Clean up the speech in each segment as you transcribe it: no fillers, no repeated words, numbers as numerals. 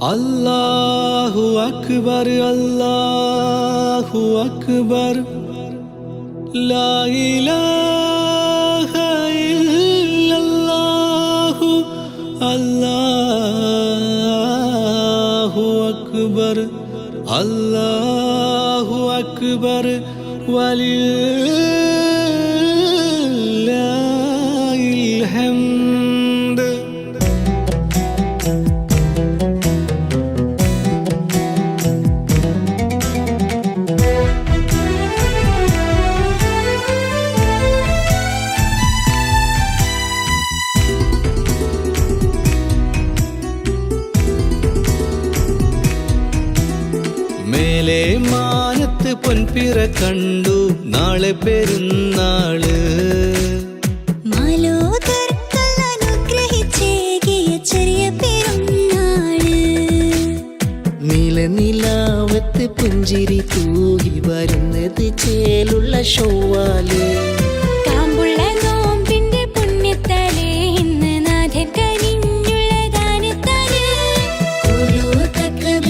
അല്ലാഹു അക്ബർ അല്ലാഹു അക്ബർ ലാ ഇലാഹ ഇല്ലല്ലാഹു അല്ലാഹു അക്ബർ അല്ലാഹു അക്ബർ വലില്ലാഹിൽ ഹംദ്. മേലെ മാനത്ത് പൊൻപിറ കണ്ടു നാളെ പെരുന്നാള്. മാലോകർക്കൽ അനുഗ്രഹിച്ചേകിയ ചെറിയ പെരുന്നാള്. നീലനിലാവത്ത് പുഞ്ചിരി തൂകി വരുന്നത് ചേലുള്ള ഷവ്വാല്. കാമ്പുള്ള നോമ്പിന്റെ പുണ്യത്താലേ ഇന്ന് നാഥൻ കനിഞ്ഞുള്ള ദാനത്താല്. ഖുലൂ തക്ബീർ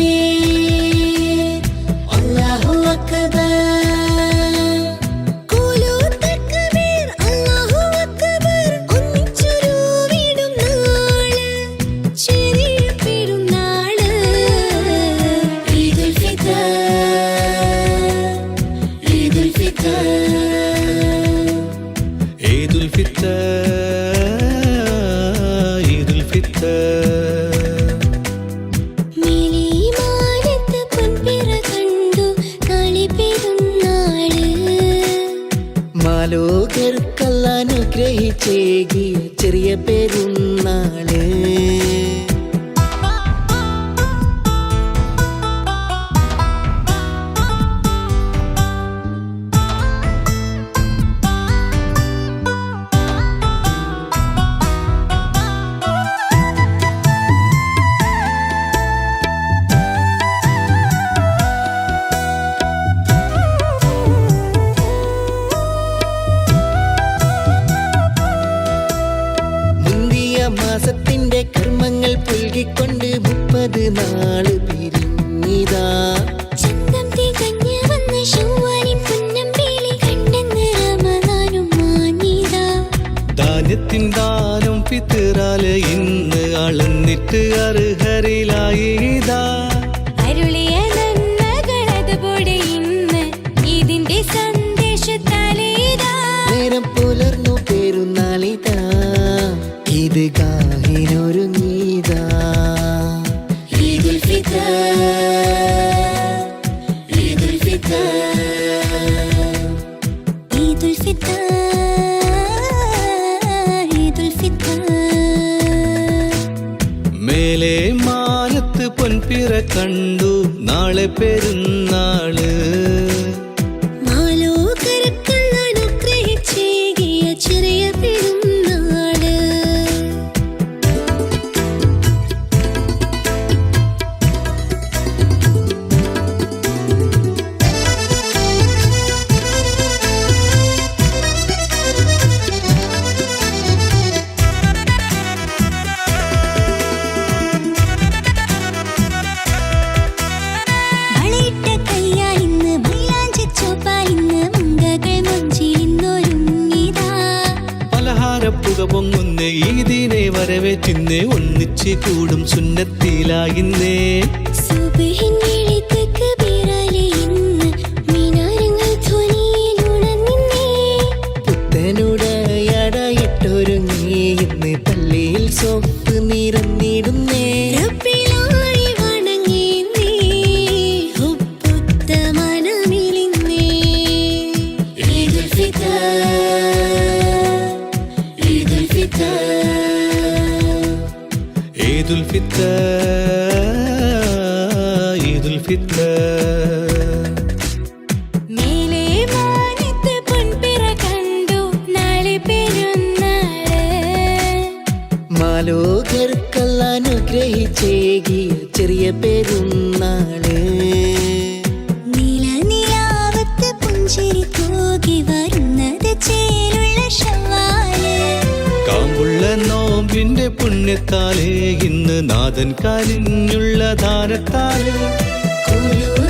അല്ലാഹു അക്ബർ ഖുലൂ തക്ബീർ അല്ലാഹു അക്ബർ. ഒന്നിച്ചൊരുവിടും നാള് ചെറിയ പെരുന്നാള്. ഈദുൽ ഫിത്തർ ഈദുൽ ഫിത്തർ ഈദുൽ ഫിത്തർ ഈദുൽ ഫിത്തർ. മേലിമാനത്ത് പൊൻപിറ കണ്ടു നാളെ പെരുന്നാള്. മാലോകർക്കൽ അനുഗ്രഹിച്ചേകിയ ചെറിയ പെരുന്നാള്. മുന്തിയ മാസത്തിന്റെ കർമ്മങ്ങൾ പുൽകിക്കൊണ്ട് 30 നാള് പിരിഞ്ഞിതാ. ചന്തം തികഞ്ഞ് വന്ന ശവ്വാലിൻ പുന്നമ്പേലി കണ്ടെന്ന് റമദാനും മാഞ്ഞിതാ. ധാന്യത്തിൻ ദാനം ഫിത്റാല് ഇന്ന് അളന്നിട്ട് അർഹരിലായിതാ. അരുളിയ നന്മകളതുപോലെ ഇന്ന് ഇതിന്റെ സന്ദേശത്താലേതാ. നേരം പുലർന്നു പെരുന്നാളിതാ. ഇത് കാഹിനൊരുങ്ങീതാ. ഈദുൽ ഫിത്തർ ഈദുൽ ഫിത്തർ ഈദുൽ ഫിത്തർ ഈദുൽ ഫിത്തർ. മേലെ മാനത്ത് പൊൻപിറ കണ്ടു നാളെ പെരുന്നാള്. മാലോകർക്കൽ അനുഗ്രഹിച്ചേകിയ ചെറിയ പെരുന്നാള്. വളയിട്ട കയ്യാൽ ഇന്ന് മൈലാഞ്ചി ചോപ്പാൽ ഇന്ന് മുങ്കകൾ മൊഞ്ചിലിന്നൊരുങ്ങിതാ. പലഹാരപ്പുക പൊങ്ങുന്നേ ഈദിനെ വരവേറ്റിന്നേ ഒന്നിച്ച് കൂടും സുന്നത്തിലായിന്നേ. സുബ്ഹിൻ വേളി തക്ബീറാലെ ഇന്ന് മിനാരങ്ങൾ ധ്വനിയിലുണർന്നിന്നേ. പുത്തനുടയടയിട്ടൊരുങ്ങി ഇന്ന് പള്ളിയിൽ സോപ്പ് നിറഞ്ഞിടുന്നേ. റബ്ബിലായി വണങ്ങി നീ ഹുബ്ബുത്ത മനമിലിന്നേ. ഈദുൽ ഫിത്തർ ഈദുൽ ഫിത്തർ ഈദുൽ ഫിത്തർ ഈദുൽ ഫിത്തർ. മേലെ മാനത്ത് പൊൻപിറ കണ്ടു നാളെ പെരുന്നാള്. മാലോകർക്കൽ അനുഗ്രഹിച്ചേകിയ ചെറിയ പെരുന്നാള്. നിലാവത്ത് പുഞ്ചിരി തൂകി വരുന്നത് ചേലുള്ള ശവ്വാല്. കാമ്പുള്ള നോമ്പ് നോമ്പിന്റെ പുണ്യത്താലേ ഇന്ന് നാഥൻ കനിഞ്ഞുള്ള ദാനത്താലേ കുലു